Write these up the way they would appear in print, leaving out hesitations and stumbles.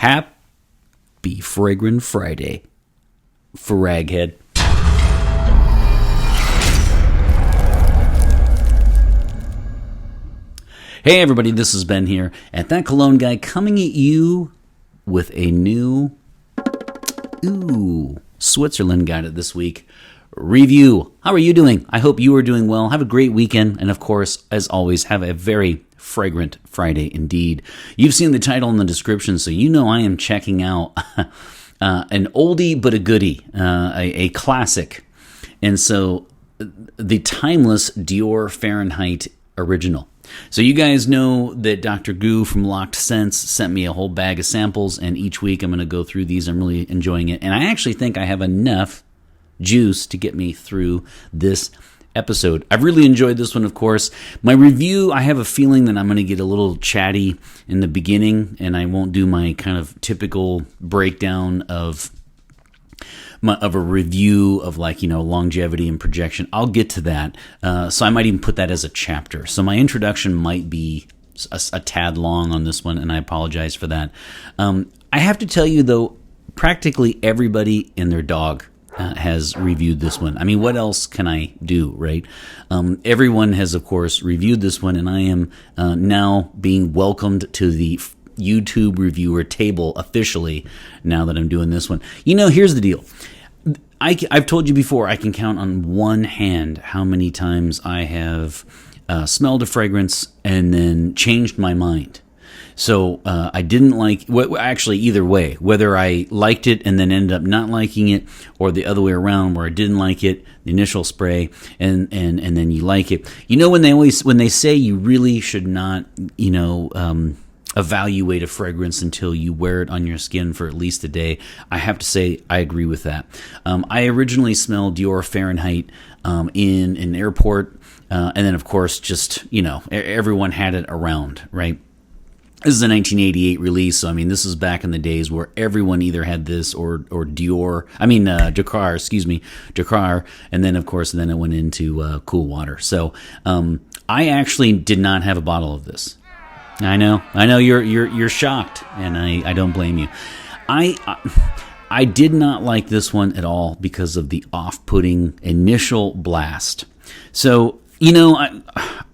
Happy Fragrant Friday, Fraghead. Hey everybody, this is Ben here at That Cologne Guy, coming at you with a new Switzerland guide this week review. How are you doing? I hope you are doing well. Have a great weekend, and of course, as always, have a very fragrant Friday indeed. You've seen the title in the description, so you know I am checking out an oldie but a goodie, a classic. And so the timeless Dior Fahrenheit original. So you guys know that Dr. Goo from Locked Scents sent me a whole bag of samples, and each week I'm going to go through these. I'm really enjoying it, and I actually think I have enough juice to get me through this episode. I've really enjoyed this one, of course. My review, I have a feeling that I'm going to get a little chatty in the beginning, and I won't do my kind of typical breakdown of a review of, like, longevity and projection. I'll get to that. So I might even put that as a chapter. So my introduction might be a tad long on this one, and I apologize for that. I have to tell you, though, practically everybody and their dog has reviewed this one. I mean, what else can I do, right? Everyone has, of course, reviewed this one, and I am now being welcomed to the YouTube reviewer table officially now that I'm doing this one. Here's the deal. I've told you before, I can count on one hand how many times I have smelled a fragrance and then changed my mind. So I didn't like, actually either way, whether I liked it and then ended up not liking it, or the other way around where I didn't like it, the initial spray, and then you like it. When they say you really should not, evaluate a fragrance until you wear it on your skin for at least a day, I have to say I agree with that. I originally smelled Dior Fahrenheit in an airport, and then of course just, everyone had it around, right? This is a 1988 release, so I mean, this is back in the days where everyone either had this or Dior. Jacquard, and then of course, then it went into Cool Water. So I actually did not have a bottle of this. I know, you're shocked, and I don't blame you. I did not like this one at all because of the off-putting initial blast. So,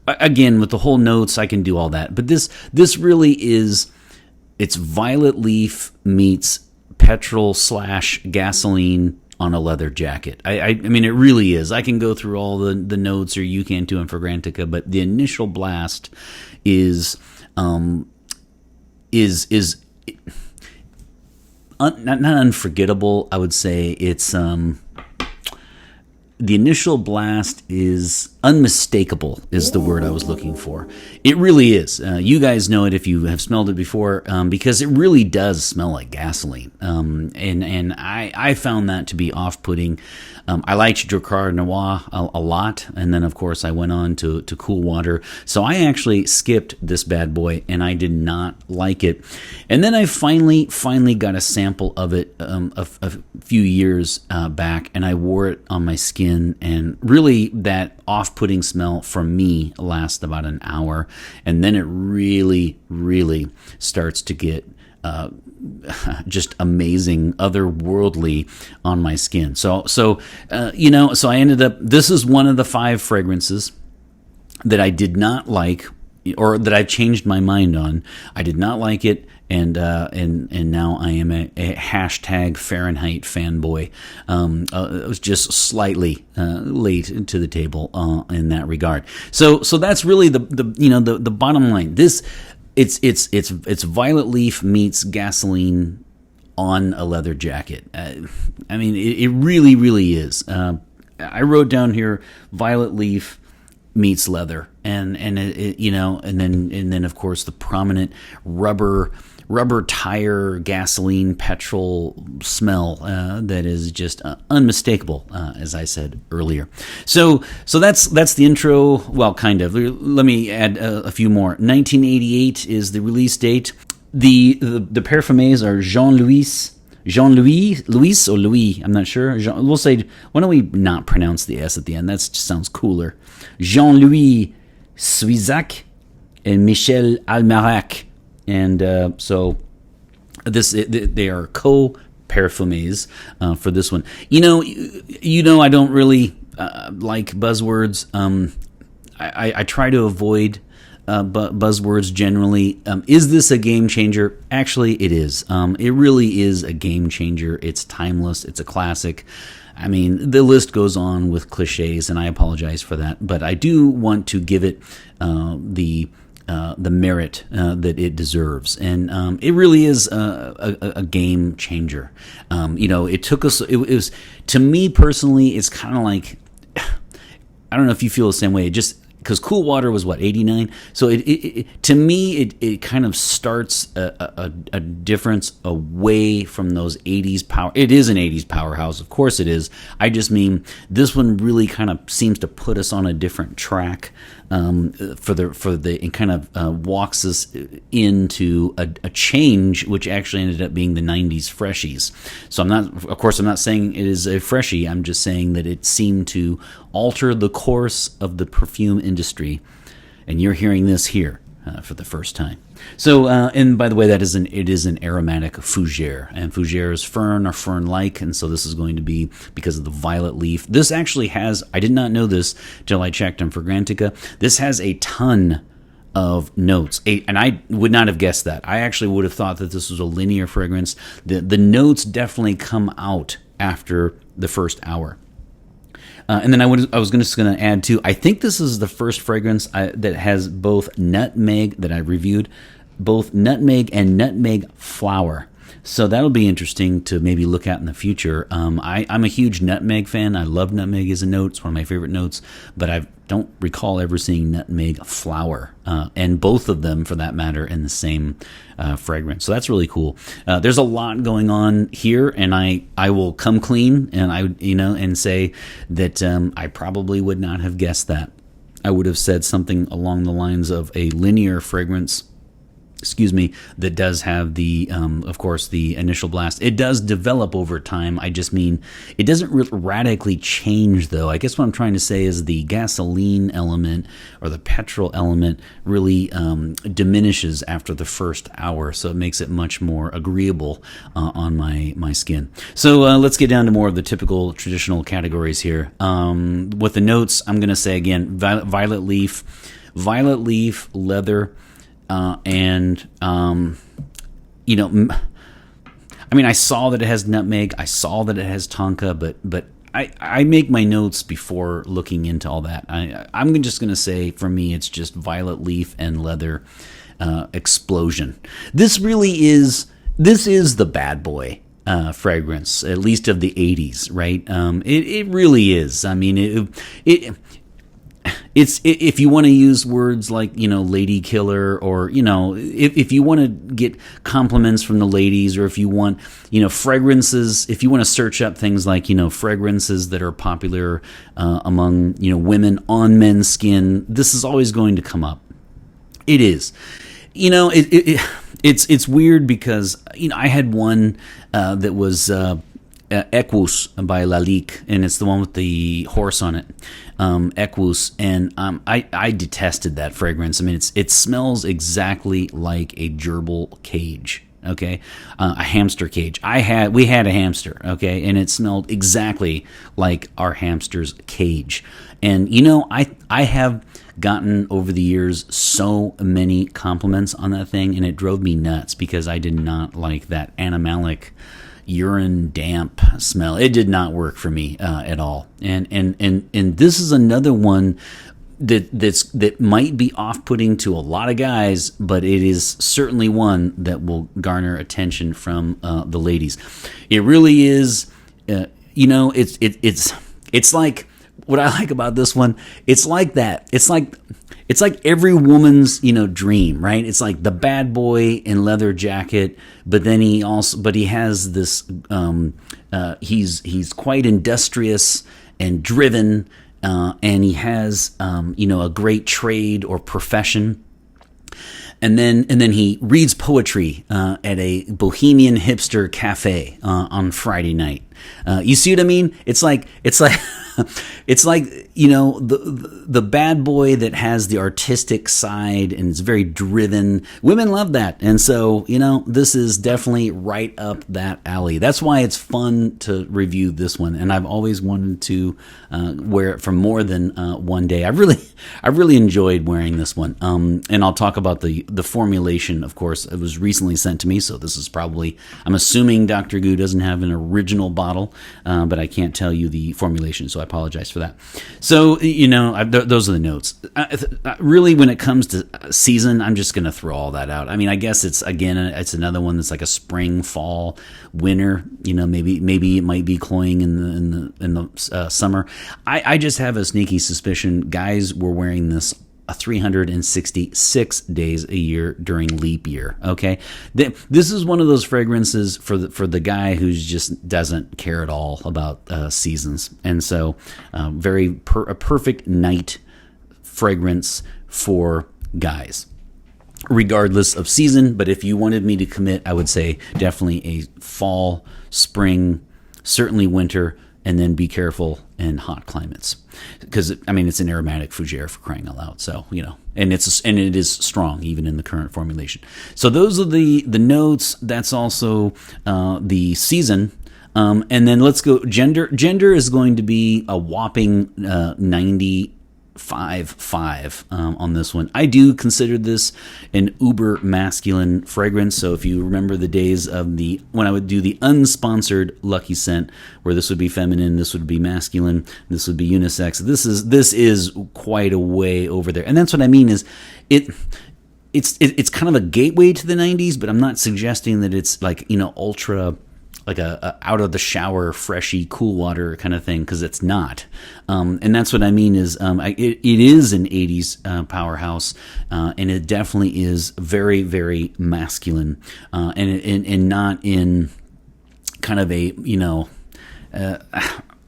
again, with the whole notes, I can do all that. But this really is, it's violet leaf meets petrol/gasoline on a leather jacket. I mean, it really is. I can go through all the notes, or you can too in Fragrantica, but the initial blast is not unforgettable. I would say it's the initial blast is unmistakable, is the word I was looking for. It really is. You guys know it if you have smelled it before, because it really does smell like gasoline. And I found that to be off-putting. I liked Jacquard Noir a lot, and then of course I went on to Cool Water. So I actually skipped this bad boy, and I did not like it. And then I finally got a sample of it a few years back, and I wore it on my skin, and really that off-putting smell from me lasts about an hour, and then it really, really starts to get just amazing, otherworldly on my skin. So I ended up, this is one of the 5 fragrances that I did not like, or that I've changed my mind on. I did not like it, and now I am a hashtag Fahrenheit fanboy. It was just slightly late to the table in that regard. So that's really the bottom line. This, it's violet leaf meets gasoline on a leather jacket. I mean, it really, really is. I wrote down here violet leaf meets leather, and then of course the prominent rubber tire, gasoline, petrol smell that is just unmistakable, as I said earlier. So that's the intro. Well, kind of. Let me add a few more. 1988 is the release date. The parfumés are Jean-Louis or Louis, I'm not sure. We'll say, why don't we not pronounce the S at the end? That just sounds cooler. Jean-Louis Suizac and Michel Almarac. And so They are co-parfumés for this one. I don't really like buzzwords. I try to avoid buzzwords generally. Is this a game changer? Actually, it is. It really is a game changer. It's timeless. It's a classic. I mean, the list goes on with cliches, and I apologize for that. But I do want to give it the merit that it deserves, and it really is a game changer. It took us. It was, to me personally, it's kind of like, I don't know if you feel the same way. Just because Cool Water was what, 89, so it to me it kind of starts a difference away from those 80s power. It is an 80s powerhouse, of course it is. I just mean this one really kind of seems to put us on a different track. It kind of walks us into a change, which actually ended up being the 90s freshies. So I'm not saying it is a freshie. I'm just saying that it seemed to alter the course of the perfume industry, and you're hearing this here for the first time. So, and by the way, it is an aromatic fougere, and fougere is fern or fern-like, and so this is going to be because of the violet leaf. This actually has, I did not know this till I checked on Fragrantica, this has a ton of notes, and I would not have guessed that. I actually would have thought that this was a linear fragrance. The notes definitely come out after the first hour. And then I was just going to add too, I think this is the first fragrance that has both nutmeg, that I reviewed, both nutmeg and nutmeg flower. So that'll be interesting to maybe look at in the future. I'm a huge nutmeg fan. I love nutmeg as a note. It's one of my favorite notes, but I don't recall ever seeing nutmeg flower, and both of them, for that matter, in the same fragrance. So that's really cool. There's a lot going on here, and I will come clean and and say that I probably would not have guessed that. I would have said something along the lines of a linear fragrance, that does have the, of course, the initial blast. It does develop over time. I just mean it doesn't radically change, though. I guess what I'm trying to say is the gasoline element or the petrol element really diminishes after the first hour, so it makes it much more agreeable on my skin. So let's get down to more of the typical traditional categories here. With the notes, I'm going to say again, violet leaf, leather, I saw that it has nutmeg, I saw that it has tonka, but I make my notes before looking into all that. I'm just going to say, for me, it's just violet leaf and leather explosion. This is the bad boy fragrance, at least of the 80s, right? It really is. I mean, it's if you want to use words like, lady killer, or, if you want to get compliments from the ladies, or if you want, fragrances, if you want to search up things like, fragrances that are popular among, women on men's skin, this is always going to come up. It is. It's weird because, I had one that was Equus by Lalique, and it's the one with the horse on it, Equus, and I detested that fragrance. I mean, it smells exactly like a gerbil cage. Okay, a hamster cage. We had a hamster. Okay, and it smelled exactly like our hamster's cage. And I have gotten over the years so many compliments on that thing, and it drove me nuts because I did not like that animalic, urine damp smell. It did not work for me at all. And this is another one that might be off-putting to a lot of guys, but it is certainly one that will garner attention from the ladies. It really is. It's like, what I like about this one, it's like that. It's like every woman's, dream, right? It's like the bad boy in leather jacket, but then he has this, he's quite industrious and driven, and he has, a great trade or profession. And then he reads poetry at a bohemian hipster cafe on Friday night. You see what I mean? It's like it's like, you know, the bad boy that has the artistic side and is very driven. Women love that. And so, you know, this is definitely right up that alley. That's why it's fun to review this one. And I've always wanted to wear it for more than one day. I really enjoyed wearing this one. And I'll talk about the formulation, of course. It was recently sent to me, so this is probably, I'm assuming Dr. Goo doesn't have an original bottle, but I can't tell you the formulation, so I apologize for that. So, you know, those are the notes. Really, when it comes to season, I'm just going to throw all that out. I mean, I guess it's another one that's like a spring, fall, winter. You know, maybe it might be cloying in the summer. I just have a sneaky suspicion guys were wearing this 366 days a year during leap year. Okay, this is one of those fragrances for the guy who just doesn't care at all about seasons, and so a perfect night fragrance for guys, regardless of season. But if you wanted me to commit, I would say definitely a fall, spring, certainly winter, and then be careful in hot climates, because I mean it's an aromatic fougere, for crying out loud. So, you know, and it is strong even in the current formulation. So those are the notes. That's also the season. And then let's go gender. Gender is going to be a whopping 95.5 on this one. I do consider this an uber masculine fragrance. So if you remember the days of when I would do the unsponsored Lucky Scent, where this would be feminine, this would be masculine, this would be unisex. This is quite a way over there, and that's what I mean is it's kind of a gateway to the 90s, but I'm not suggesting that it's like, you know, ultra, like a out of the shower, freshy, cool water kind of thing, because it's not. And that's what I mean is it is an 80s powerhouse, and it definitely is very, very masculine, and not in kind of a, you know,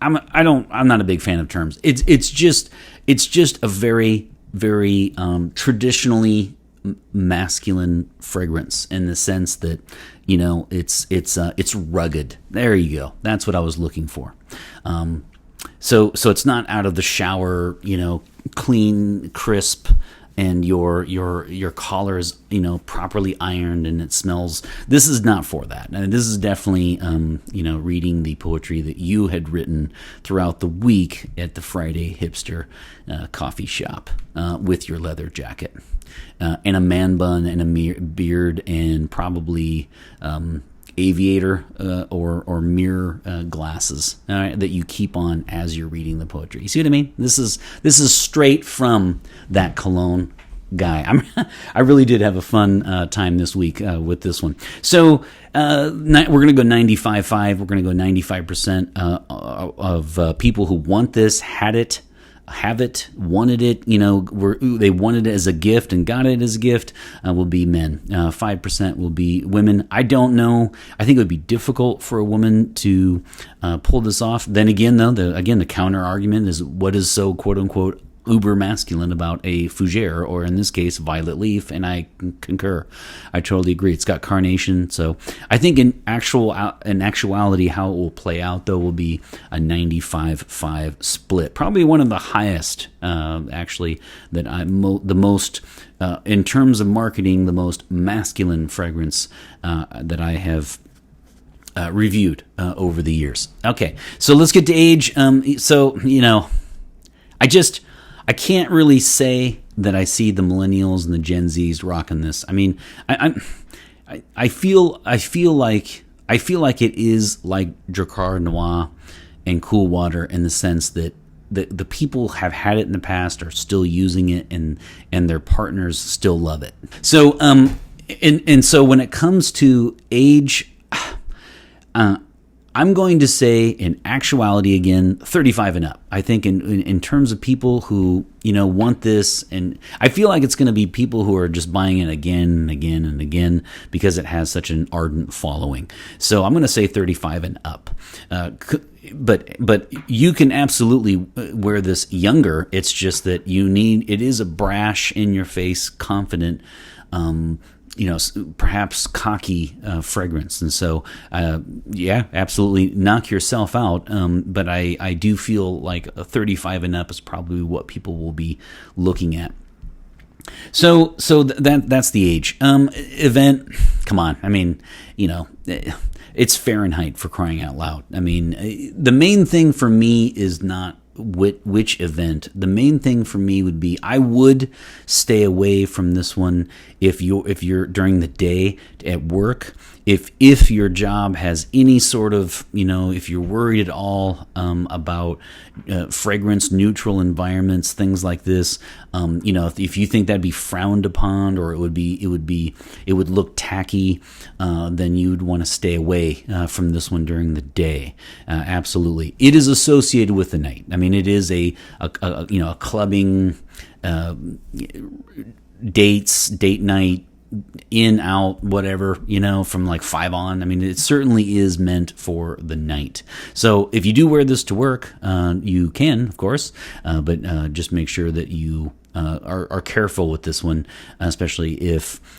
I'm not a big fan of terms. It's just a very, very traditionally masculine fragrance, in the sense that, you know, it's rugged. There you go. That's what I was looking for. So it's not out of the shower, you know, clean, crisp, and your collar is, you know, properly ironed and it smells. This is not for that. And this is definitely, you know, reading the poetry that you had written throughout the week at the Friday Hipster coffee shop with your leather jacket and a man bun and a beard and probably aviator or mirror glasses that you keep on as you're reading the poetry. You see what I mean? This is straight from that cologne guy. I really did have a fun time this week with this one. So we're going to go 95.5. We're going to go 95% of people who want this, have it, wanted it, you know, they wanted it as a gift and got it as a gift, will be men. 5% will be women. I don't know. I think it would be difficult for a woman to pull this off. Then again, though, the counter argument is, what is so quote unquote uber masculine about a fougere, or in this case, violet leaf? And I concur. I totally agree. It's got carnation. So I think in actuality, how it will play out, though, will be a 95-5 split. Probably one of the highest, actually, that the most, in terms of marketing, the most masculine fragrance that I have reviewed over the years. Okay, so let's get to age. So, you know, I can't really say that I see the millennials and the Gen Zs rocking this. I mean, I feel like it is like Drakkar Noir and Cool Water, in the sense that the people have had it in the past, are still using it, and their partners still love it. So and so when it comes to age, I'm going to say, in actuality, again, 35 and up. I think in terms of people who, you know, want this, and I feel like it's going to be people who are just buying it again and again and again because it has such an ardent following. So I'm going to say 35 and up. But you can absolutely wear this younger. It's just that it is a brash, in your face, confident, perhaps cocky fragrance. And so, yeah, absolutely knock yourself out. But I do feel like a 35 and up is probably what people will be looking at. So that's the age. Event, come on. I mean, it's Fahrenheit, for crying out loud. I mean, the main thing for me is not which event. The main thing for me would be, I would stay away from this one if you're during the day at work. If your job has any sort of, if you're worried at all about fragrance neutral environments, things like this, if you think that'd be frowned upon, or it would look tacky, then you'd want to stay away from this one during the day. Absolutely, it is associated with the night. I mean, it is a clubbing, date night, in, out, whatever, from like 5 on. I mean, it certainly is meant for the night. So if you do wear this to work, you can, of course, but just make sure that you are careful with this one, especially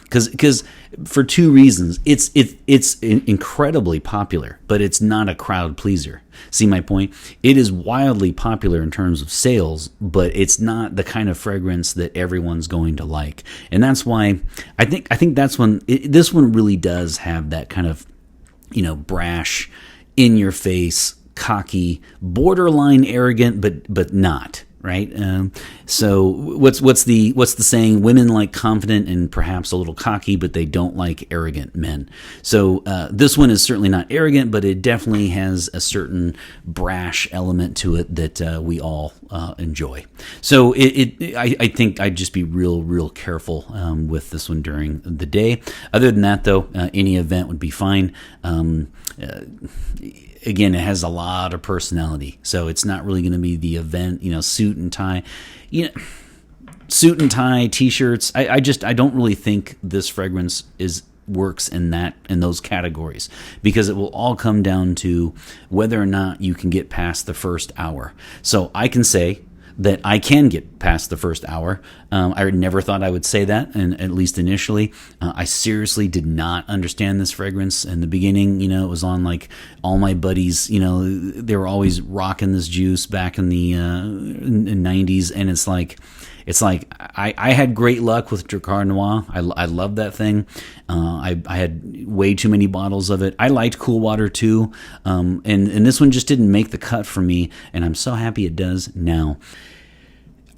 because for 2 reasons. It's incredibly popular, but it's not a crowd pleaser. See my point? It is wildly popular in terms of sales, but it's not the kind of fragrance that everyone's going to like. And that's why I think that's when this one really does have that kind of, brash, in your face, cocky, borderline arrogant, but not. Right. So what's the saying? Women like confident and perhaps a little cocky, but they don't like arrogant men. So this one is certainly not arrogant, but it definitely has a certain brash element to it that we all enjoy. So I think I'd just be real careful with this one during the day. Other than that, though, any event would be fine. Again, it has a lot of personality, so it's not really going to be the event, suit and tie, suit and tie, t-shirts. I don't really think this fragrance works in those categories, because it will all come down to whether or not you can get past the first hour. So I can say that I can get past the first hour. I never thought I would say that, and at least initially. I seriously did not understand this fragrance in the beginning. It was on like all my buddies, they were always rocking this juice back in the 90s, and it's like I had great luck with Drakkar Noir. I loved that thing. I had way too many bottles of it. I liked Cool Water too, and this one just didn't make the cut for me, and I'm so happy it does now.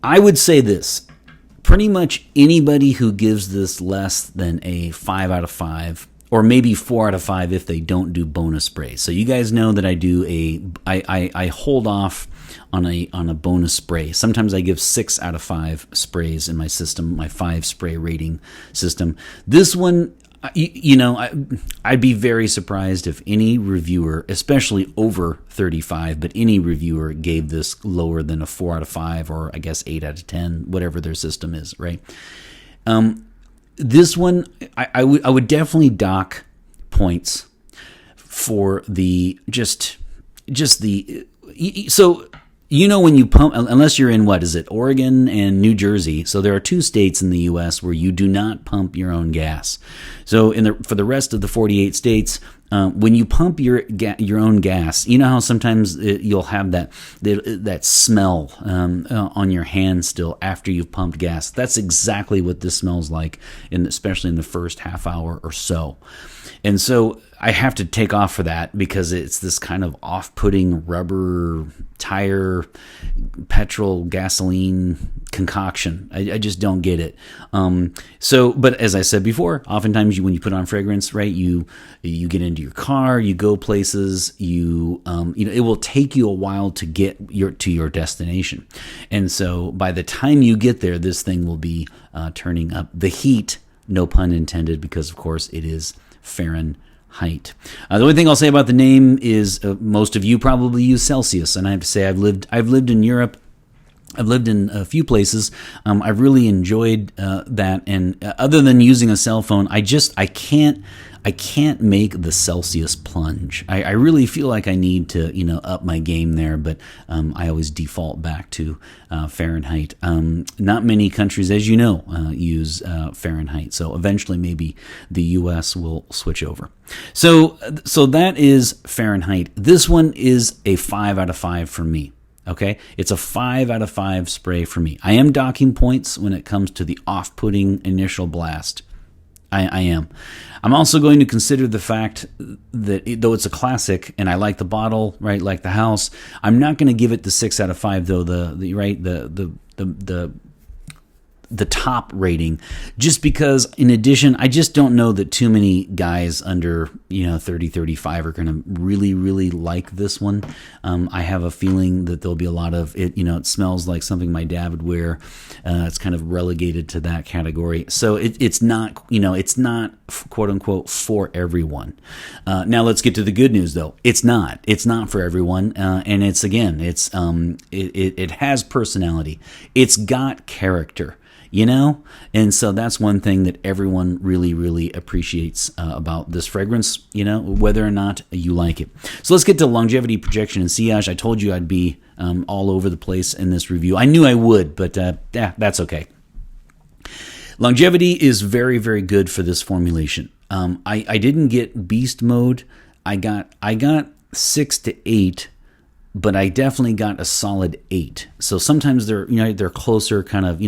I would say this: pretty much anybody who gives this less than a 5 out of 5, or maybe 4 out of 5 if they don't do bonus sprays. So you guys know that I hold off on a bonus spray. Sometimes I give 6 out of 5 sprays in my system, my 5 spray rating system. This one, I'd be very surprised if any reviewer, especially over 35, but any reviewer gave this lower than a 4 out of 5, or I guess 8 out of 10, whatever their system is, right? This one, I would definitely dock points for the just the so. When you pump, unless you're in, Oregon and New Jersey. So there are 2 states in the U.S. where you do not pump your own gas. So for the rest of the 48 states, when you pump your own gas, you know how sometimes you'll have that smell on your hand still after you've pumped gas. That's exactly what this smells like, especially in the first half hour or so. And so I have to take off for that, because it's this kind of off-putting rubber tire petrol gasoline concoction. I just don't get it. But as I said before, oftentimes when you put on fragrance, right, you get into your car, you go places, it will take you a while to get to your destination. And so by the time you get there, this thing will be turning up the heat, no pun intended, because of course it is Fahrenheit. The only thing I'll say about the name is most of you probably use Celsius, and I have to say I've lived in Europe I've lived in a few places. I've really enjoyed that, and other than using a cell phone, I can't make the Celsius plunge. I really feel like I need to up my game there, but I always default back to Fahrenheit. Not many countries, as you know, use Fahrenheit, so eventually maybe the U.S. will switch over. So that is Fahrenheit. This one is a 5 out of 5 for me. Okay, it's a 5 out of 5 spray for me. I am docking points when it comes to the off-putting initial blast. I am. I'm also going to consider the fact that though it's a classic and I like the bottle, right, like the house, I'm not going to give it the 6 out of 5 though. The top rating, just because in addition, I just don't know that too many guys under 30, 35 are going to really like this one. I have a feeling that there'll be a lot of it. It smells like something my dad would wear. It's kind of relegated to that category. So it's not, it's not quote unquote for everyone. Now let's get to the good news though. It's not for everyone. And it has personality. It's got character. And so that's one thing that everyone really appreciates about this fragrance, whether or not you like it. So let's get to longevity, projection, and sillage. I told you I'd be all over the place in this review. I knew I would, but that's okay. Longevity is very good for this formulation. I didn't get beast mode. I got 6 to 8. But I definitely got a solid 8. So sometimes they're closer, kind of,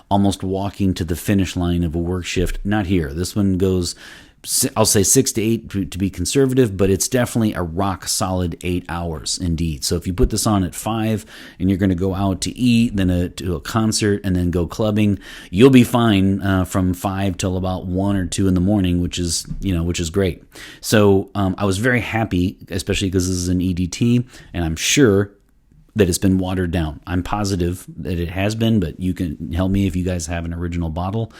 almost walking to the finish line of a work shift. Not here. This one goes, I'll say 6 to 8 to be conservative, but it's definitely a rock solid 8 hours indeed. So if you put this on at 5 and you're going to go out to eat, then to a concert, and then go clubbing, you'll be fine from 5 till about 1 or 2 in the morning, which is great. So I was very happy, especially because this is an EDT, and I'm sure that it's been watered down. I'm positive that it has been, but you can help me if you guys have an original bottle.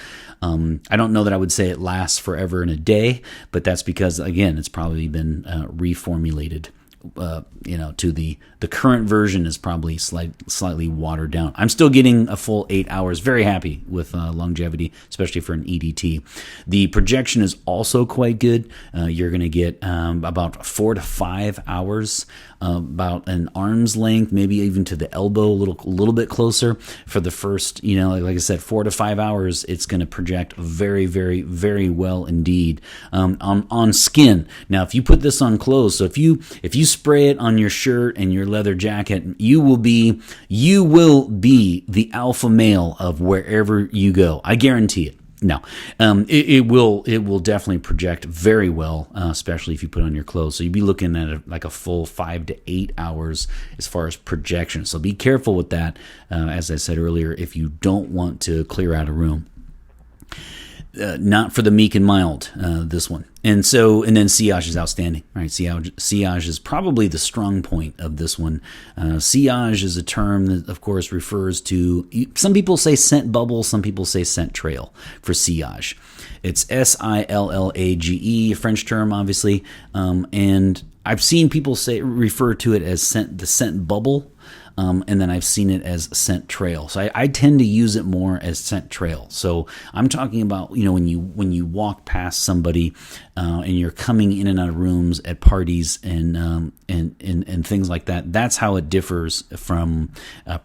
I don't know that I would say it lasts forever in a day, but that's because, again, it's probably been reformulated. To the current version is probably slightly watered down. I'm still getting a full 8 hours. Very happy with longevity, especially for an EDT. The projection is also quite good. You're going to get about 4 to 5 hours, about an arm's length, maybe even to the elbow, a little bit closer for the first. Like I said, 4 to 5 hours. It's going to project very well indeed on skin. Now, if you put this on clothes, so if you spray it on your shirt and your leather jacket, you will be the alpha male of wherever you go. I guarantee it. No, it will definitely project very well, especially if you put it on your clothes. So you'd be looking at like a full 5 to 8 hours as far as projection. So be careful with that. As I said earlier, if you don't want to clear out a room. Not for the meek and mild, this one. And then sillage is outstanding, right? Sillage is probably the strong point of this one. Sillage is a term that, of course, refers to, some people say scent bubble, some people say scent trail for sillage. It's Sillage, a French term, obviously. And I've seen people refer to it as the scent bubble. And then I've seen it as scent trail. So I tend to use it more as scent trail. So I'm talking about, when you walk past somebody and you're coming in and out of rooms at parties and things like that. That's how it differs from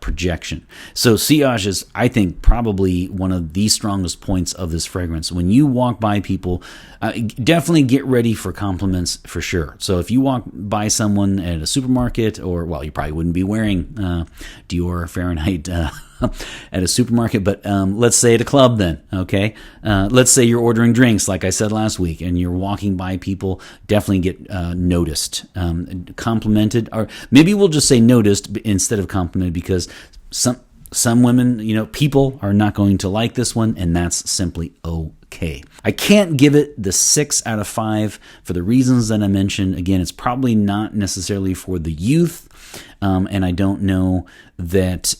projection. So sillage is, I think, probably one of the strongest points of this fragrance. When you walk by people, definitely get ready for compliments for sure. So if you walk by someone at a supermarket, or, well, you probably wouldn't be wearing Dior or Fahrenheit at a supermarket, but let's say at a club then, okay? Let's say you're ordering drinks, like I said last week, and you're walking by people, definitely get noticed, complimented, or maybe we'll just say noticed instead of complimented, because some women, people are not going to like this one, and that's simply okay. I can't give it the 6 out of 5 for the reasons that I mentioned. Again, it's probably not necessarily for the youth, and I don't know that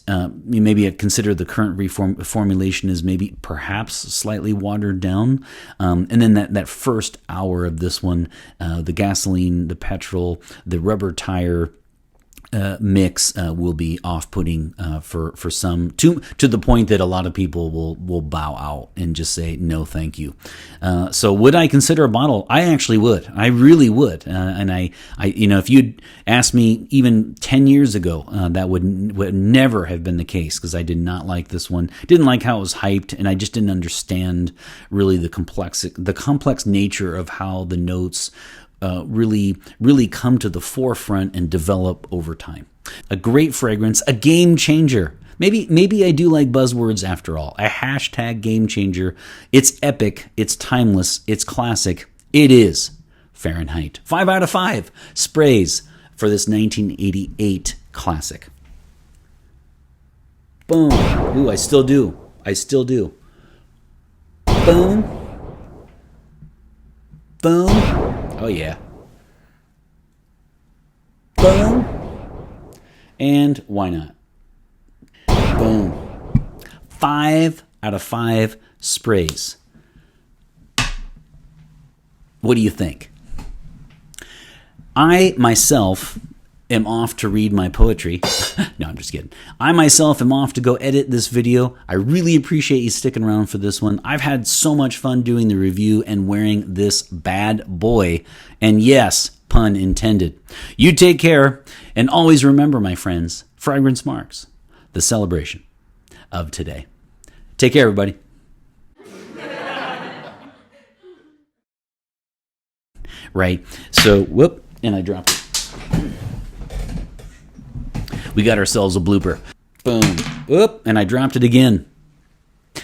maybe I'd consider the current formulation as maybe perhaps slightly watered down. And then that first hour of this one, the gasoline, the petrol, the rubber tire, mix will be off-putting for some, to the point that a lot of people will bow out and just say no thank you. So would I consider a bottle? I actually would. I really would. And I if you'd asked me even 10 years ago, that would never have been the case, because I did not like this one. Didn't like how it was hyped, and I just didn't understand really the complex nature of how the notes really come to the forefront and develop over time. A great fragrance, a game changer. Maybe I do like buzzwords after all. A hashtag game changer. It's epic, it's timeless, it's classic. It is Fahrenheit. 5 out of 5 sprays for this 1988 classic. Boom. Ooh, I still do. Boom. Boom. Oh, yeah. Boom. And why not? Boom. 5 out of 5 sprays. What do you think? I myself am off to read my poetry. No, I'm just kidding. I myself am off to go edit this video. I really appreciate you sticking around for this one. I've had so much fun doing the review and wearing this bad boy. And yes, pun intended. You take care, and always remember, my friends, fragrance marks the celebration of today. Take care, everybody. Right, so, whoop, and I dropped it. We got ourselves a blooper. Boom. Whoop. And I dropped it again.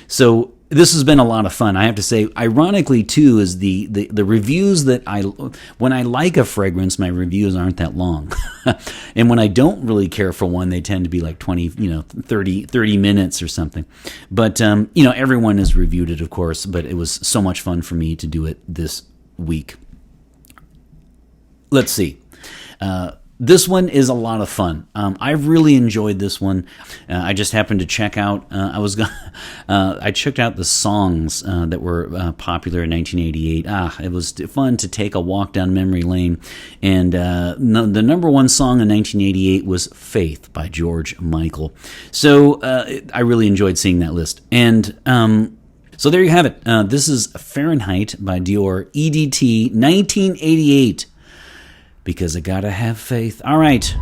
So this has been a lot of fun. I have to say, ironically, too, is the reviews that when I like a fragrance, my reviews aren't that long. And when I don't really care for one, they tend to be like 20, 30 minutes or something. But, everyone has reviewed it, of course, but it was so much fun for me to do it this week. Let's see. This one is a lot of fun. I've really enjoyed this one. I just happened to check out. I checked out the songs that were popular in 1988. It was fun to take a walk down memory lane. And the number one song in 1988 was "Faith" by George Michael. So I really enjoyed seeing that list. And so there you have it. This is Fahrenheit by Dior, EDT 1988. Because I gotta have faith. All right.